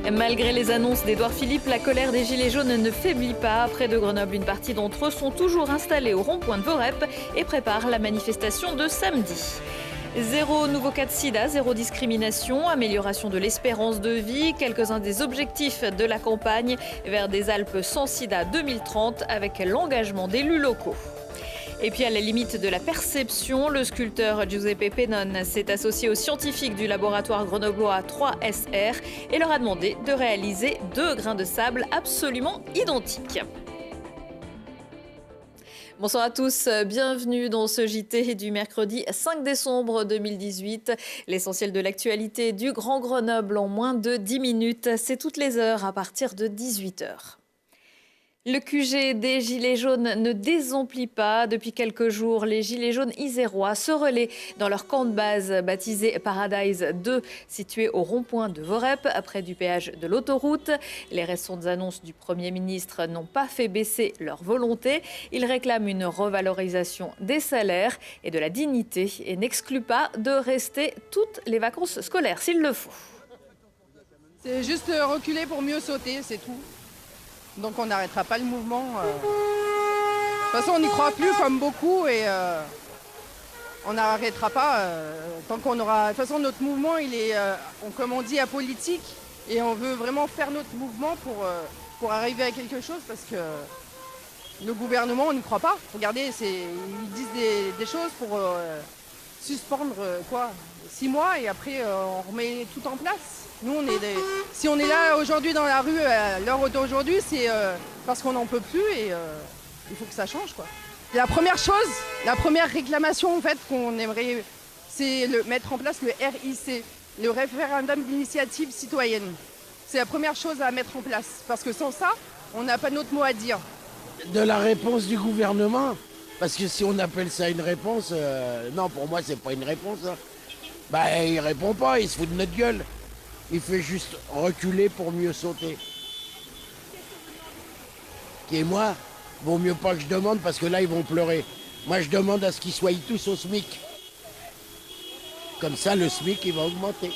Malgré les annonces d'Édouard Philippe, la colère des Gilets jaunes ne faiblit pas. Près de Grenoble, une partie d'entre eux sont toujours installés au rond-point de Vorep et préparent la manifestation de samedi. Zéro nouveau cas de sida, zéro discrimination, amélioration de l'espérance de vie, quelques-uns des objectifs de la campagne vers des Alpes sans sida 2030 avec l'engagement d'élus locaux. Et puis à la limite de la perception, le sculpteur Giuseppe Pennone s'est associé aux scientifiques du laboratoire grenoblois 3SR et leur a demandé de réaliser 2 grains de sable absolument identiques. Bonsoir à tous, bienvenue dans ce JT du mercredi 5 décembre 2018. L'essentiel de l'actualité du Grand Grenoble en moins de 10 minutes, c'est toutes les heures à partir de 18h. Le QG des Gilets jaunes ne désemplit pas. Depuis quelques jours, les Gilets jaunes isérois se relaient dans leur camp de base baptisé Paradise 2, situé au rond-point de Vorep, près du péage de l'autoroute. Les récentes annonces du Premier ministre n'ont pas fait baisser leur volonté. Ils réclament une revalorisation des salaires et de la dignité et n'excluent pas de rester toutes les vacances scolaires s'il le faut. C'est juste reculer pour mieux sauter, c'est tout. Donc on n'arrêtera pas le mouvement. De toute façon, on n'y croit plus comme beaucoup et on n'arrêtera pas tant qu'on aura... De toute façon, notre mouvement, il est, comme on dit, apolitique et on veut vraiment faire notre mouvement pour arriver à quelque chose parce que le gouvernement, on n'y croit pas. Regardez, ils disent des choses pour suspendre 6 mois et après on remet tout en place. Nous, si on est là aujourd'hui dans la rue à l'heure d'aujourd'hui, c'est parce qu'on n'en peut plus et il faut que ça change, quoi. La première réclamation en fait qu'on aimerait, c'est mettre en place le RIC, le référendum d'initiative citoyenne. C'est la première chose à mettre en place parce que sans ça, on n'a pas notre mot à dire. De la réponse du gouvernement, parce que si on appelle ça une réponse, non, pour moi c'est pas une réponse. Hein. Bah, il répond pas, il se fout de notre gueule. Il fait juste reculer pour mieux sauter. Et moi, vaut mieux pas que je demande parce que là, ils vont pleurer. Moi, je demande à ce qu'ils soient tous au SMIC. Comme ça, le SMIC, il va augmenter.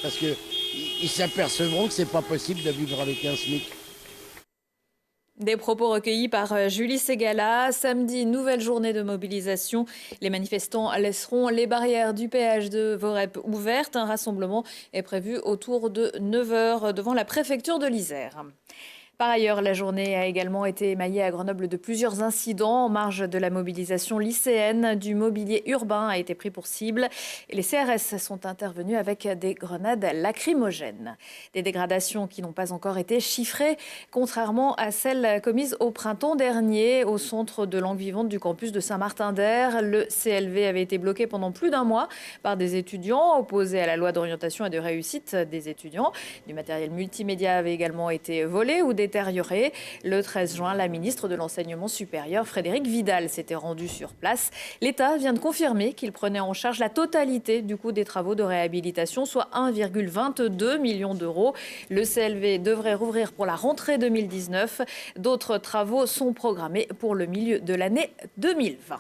Parce qu'ils s'apercevront que c'est pas possible de vivre avec un SMIC. Des propos recueillis par Julie Ségala. Samedi, nouvelle journée de mobilisation. Les manifestants laisseront les barrières du péage de Vorep ouvertes. Un rassemblement est prévu autour de 9h devant la préfecture de l'Isère. Par ailleurs, la journée a également été émaillée à Grenoble de plusieurs incidents. En marge de la mobilisation lycéenne, du mobilier urbain a été pris pour cible. Et les CRS sont intervenus avec des grenades lacrymogènes. Des dégradations qui n'ont pas encore été chiffrées, contrairement à celles commises au printemps dernier au centre de langue vivante du campus de Saint-Martin-d'Air. Le CLV avait été bloqué pendant plus d'1 mois par des étudiants opposés à la loi d'orientation et de réussite des étudiants. Du matériel multimédia avait également été volé ou détérioré. Le 13 juin, la ministre de l'Enseignement supérieur, Frédérique Vidal, s'était rendue sur place. L'État vient de confirmer qu'il prenait en charge la totalité du coût des travaux de réhabilitation, soit 1,22 million d'euros. Le CLV devrait rouvrir pour la rentrée 2019. D'autres travaux sont programmés pour le milieu de l'année 2020.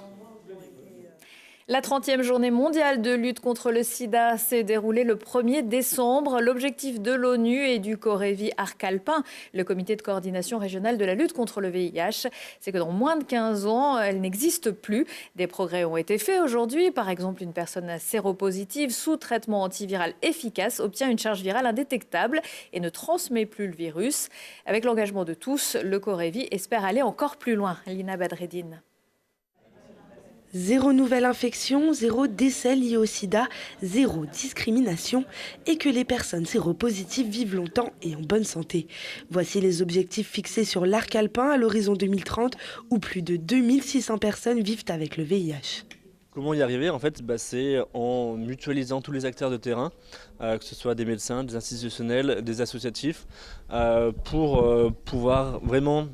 La 30e journée mondiale de lutte contre le sida s'est déroulée le 1er décembre. L'objectif de l'ONU et du Corévi Arc-Alpin, le comité de coordination régionale de la lutte contre le VIH, c'est que dans moins de 15 ans, elle n'existe plus. Des progrès ont été faits aujourd'hui. Par exemple, une personne séropositive sous traitement antiviral efficace obtient une charge virale indétectable et ne transmet plus le virus. Avec l'engagement de tous, le Corévi espère aller encore plus loin. Lina Badreddine. Zéro nouvelle infection, zéro décès lié au sida, zéro discrimination et que les personnes séropositives vivent longtemps et en bonne santé. Voici les objectifs fixés sur l'arc alpin à l'horizon 2030 où plus de 2600 personnes vivent avec le VIH. Comment y arriver? En fait, c'est en mutualisant tous les acteurs de terrain, que ce soit des médecins, des institutionnels, des associatifs, pour pouvoir vraiment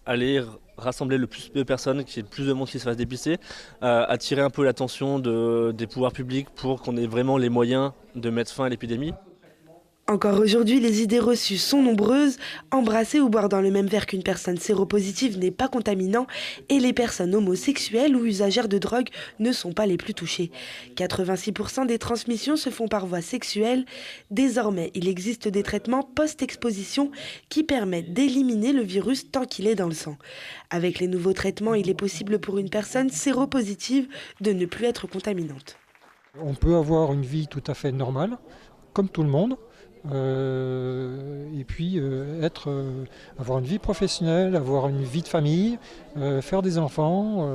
aller rassembler le plus de personnes, qu'il y ait le plus de monde qui se fasse dépister, attirer un peu l'attention des pouvoirs publics pour qu'on ait vraiment les moyens de mettre fin à l'épidémie. Encore aujourd'hui, les idées reçues sont nombreuses. Embrasser ou boire dans le même verre qu'une personne séropositive n'est pas contaminant et les personnes homosexuelles ou usagères de drogue ne sont pas les plus touchées. 86% des transmissions se font par voie sexuelle. Désormais, il existe des traitements post-exposition qui permettent d'éliminer le virus tant qu'il est dans le sang. Avec les nouveaux traitements, il est possible pour une personne séropositive de ne plus être contaminante. On peut avoir une vie tout à fait normale, comme tout le monde. Et puis avoir une vie professionnelle, avoir une vie de famille, faire des enfants,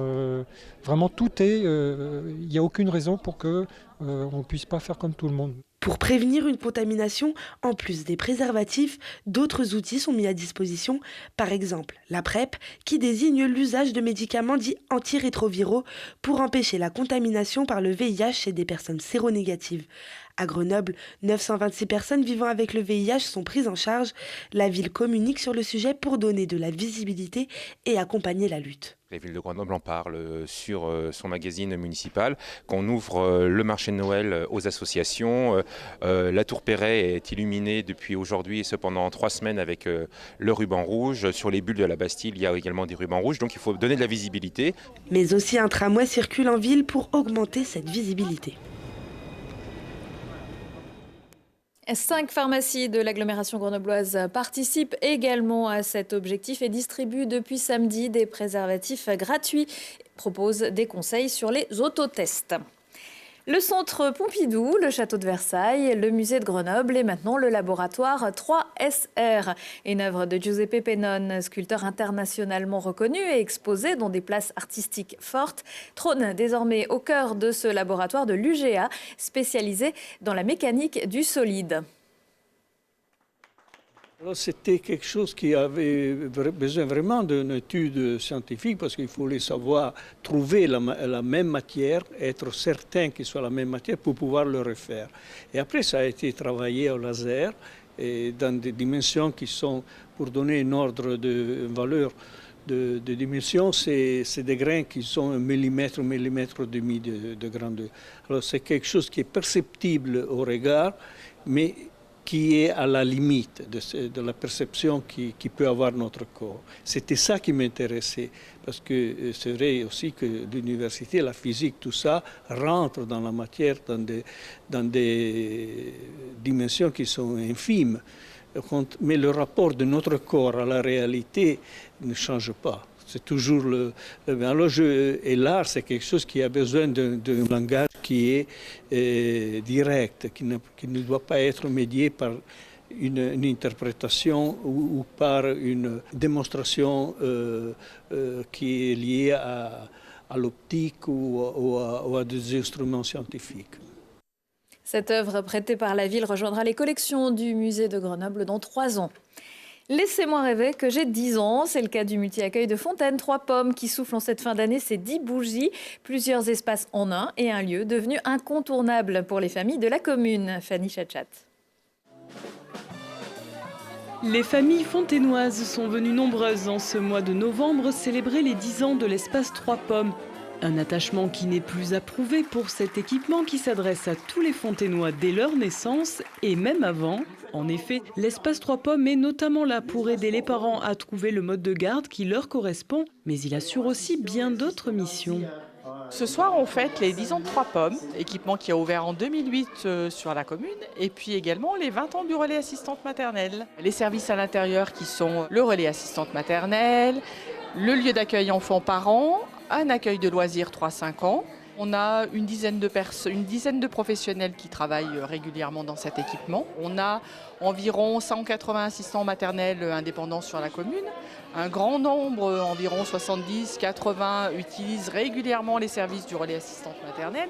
vraiment tout est, il n'y a aucune raison pour qu'on ne puisse pas faire comme tout le monde. Pour prévenir une contamination, en plus des préservatifs, d'autres outils sont mis à disposition. Par exemple, la PrEP, qui désigne l'usage de médicaments dits antirétroviraux pour empêcher la contamination par le VIH chez des personnes séronégatives. À Grenoble, 926 personnes vivant avec le VIH sont prises en charge. La ville communique sur le sujet pour donner de la visibilité et accompagner la lutte. La ville de Grenoble en parle sur son magazine municipal, qu'on ouvre le marché de Noël aux associations. La Tour Perret est illuminée depuis aujourd'hui et cependant 3 semaines avec le ruban rouge. Sur les bulles de la Bastille, il y a également des rubans rouges, donc il faut donner de la visibilité. Mais aussi un tramway circule en ville pour augmenter cette visibilité. 5 pharmacies de l'agglomération grenobloise participent également à cet objectif et distribuent depuis samedi des préservatifs gratuits et proposent des conseils sur les autotests. Le centre Pompidou, le château de Versailles, le musée de Grenoble et maintenant le laboratoire 3SR. Une œuvre de Giuseppe Pennone, sculpteur internationalement reconnu et exposé dans des places artistiques fortes, trône désormais au cœur de ce laboratoire de l'UGA, spécialisé dans la mécanique du solide. C'était quelque chose qui avait besoin vraiment d'une étude scientifique parce qu'il fallait savoir trouver la même matière, être certain qu'il soit la même matière pour pouvoir le refaire. Et après, ça a été travaillé au laser et dans des dimensions qui sont, pour donner un ordre de valeur de dimension, c'est des grains qui sont 1 millimètre, 1,5 millimètre de grandeur. Alors c'est quelque chose qui est perceptible au regard, mais qui est à la limite de la perception qui peut avoir notre corps. C'était ça qui m'intéressait, parce que c'est vrai aussi que l'université, la physique, tout ça, rentre dans la matière dans des dimensions qui sont infimes. Mais le rapport de notre corps à la réalité ne change pas. C'est toujours et l'art, c'est quelque chose qui a besoin d'un langage qui est direct, qui ne doit pas être médié par une interprétation ou par une démonstration qui est liée à l'optique ou à des instruments scientifiques. Cette œuvre prêtée par la ville rejoindra les collections du musée de Grenoble dans 3 ans. Laissez-moi rêver que j'ai 10 ans. C'est le cas du multi-accueil de Fontaine 3 Pommes qui souffle en cette fin d'année ses 10 bougies. Plusieurs espaces en un et un lieu devenu incontournable pour les familles de la commune. Fanny Chachat. Les familles fontainoises sont venues nombreuses en ce mois de novembre célébrer les 10 ans de l'espace 3 Pommes. Un attachement qui n'est plus à prouver pour cet équipement qui s'adresse à tous les Fontainois dès leur naissance et même avant. En effet, l'espace 3 Pommes est notamment là pour aider les parents à trouver le mode de garde qui leur correspond, mais il assure aussi bien d'autres missions. Ce soir, on fête les 10 ans de 3 Pommes, équipement qui a ouvert en 2008 sur la commune, et puis également les 20 ans du relais assistante maternelle. Les services à l'intérieur qui sont le relais assistante maternelle, le lieu d'accueil enfants-parents, un accueil de loisirs 3-5 ans. On a une dizaine de professionnels qui travaillent régulièrement dans cet équipement. On a environ 180 assistants maternels indépendants sur la commune. Un grand nombre, environ 70-80, utilisent régulièrement les services du relais assistante maternelle.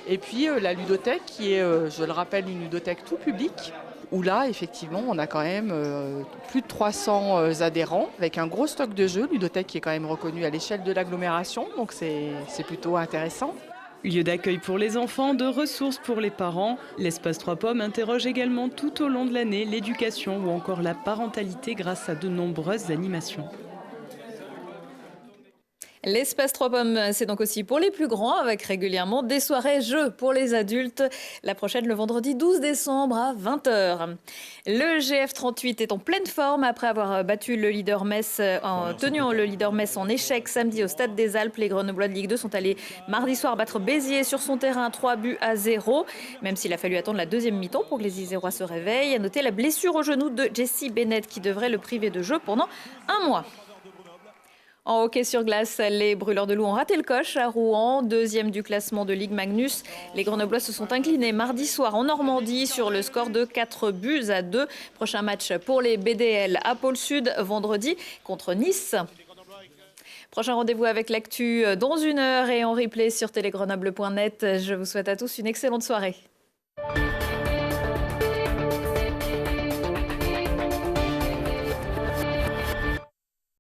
Et puis la ludothèque qui est, je le rappelle, une ludothèque tout public, où là, effectivement, on a quand même plus de 300 adhérents, avec un gros stock de jeux, ludothèque qui est quand même reconnue à l'échelle de l'agglomération, donc c'est plutôt intéressant. Lieu d'accueil pour les enfants, de ressources pour les parents, l'espace 3 Pommes interroge également tout au long de l'année l'éducation ou encore la parentalité grâce à de nombreuses animations. L'espace 3 pommes, c'est donc aussi pour les plus grands, avec régulièrement des soirées jeux pour les adultes. La prochaine, le vendredi 12 décembre à 20h. Le GF38 est en pleine forme après avoir battu le leader Metz en échec samedi au Stade des Alpes. Les Grenoblois de Ligue 2 sont allés mardi soir battre Béziers sur son terrain 3-0. Même s'il a fallu attendre la deuxième mi-temps pour que les Isérois se réveillent. À noter la blessure au genou de Jessie Bennett qui devrait le priver de jeu pendant un mois. En hockey sur glace, les Brûleurs de Loup ont raté le coche à Rouen, deuxième du classement de Ligue Magnus. Les Grenoblois se sont inclinés mardi soir en Normandie sur le score de 4-2. Prochain match pour les BDL à Pôle Sud, vendredi contre Nice. Prochain rendez-vous avec l'actu dans 1 heure et en replay sur télégrenoble.net. Je vous souhaite à tous une excellente soirée.